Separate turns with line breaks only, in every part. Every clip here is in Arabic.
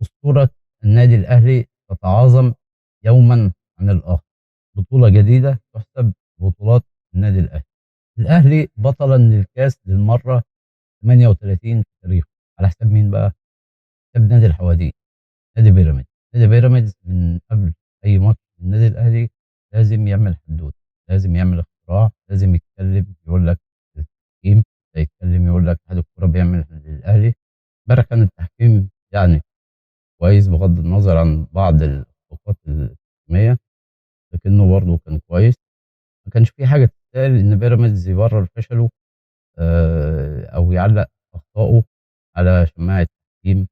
أسطورة النادي الأهلي تتعاظم يوما عن الآخر. بطولة جديدة تحسب بطولات النادي الأهلي. الأهلي بطلا للكاس للمرة 38 في تاريخه. على حساب مين بقى؟ حساب نادي الحواديت، نادي بيراميدز. نادي بيراميدز من قبل أي ماتش النادي الأهلي لازم يعمل حدود، لازم يعمل اختراع، لازم يتكلم يقول لك التحكيم، يتكلم يقول لك اتحاد الكورة بيعمل للأهلي. امبارح كان التحكيم يعني كويس بغض النظر عن بعض الأوقات الحكمية، لكنه برضه كان كويس. ما كانش في حاجة تتقال إن بيراميدز يبرر فشله، أو يعلق أخطائه على شماعة تحكيم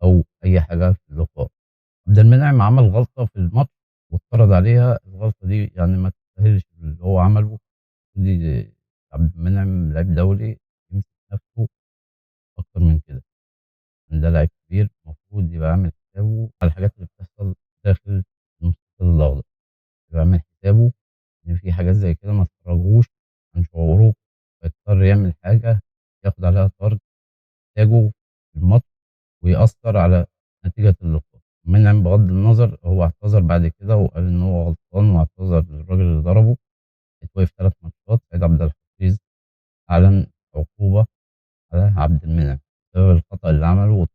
أو أي حاجة في اللقاء. عبد المنعم عمل غلطة في الماتش واتطرد عليها. الغلطة دي يعني ما تستاهلش اللي هو عمله. دي عبد المنعم لعيب دولي، يمسك نفسه أكتر من كده. ده لعيب كبير المفروض يبقى عامل حسابه على الحاجات اللي بتحصل داخل المستطيل الأخضر. يبقى عامل حسابه إن في حاجات زي كده ما تخرجوش عن شعوره، فيضطر يعمل حاجة ياخد عليها طرد إنتاجه في الماتش ويأثر على نتيجة اللقاء. منعم بغض النظر هو اعتذر بعد كده وقال إن هو غلطان، واعتذر للراجل اللي ضربه. اتوقف 3 ماتشات. سيد عبد الحفيظ أعلن عقوبة على عبد المنعم بسبب الخطأ اللي عمله.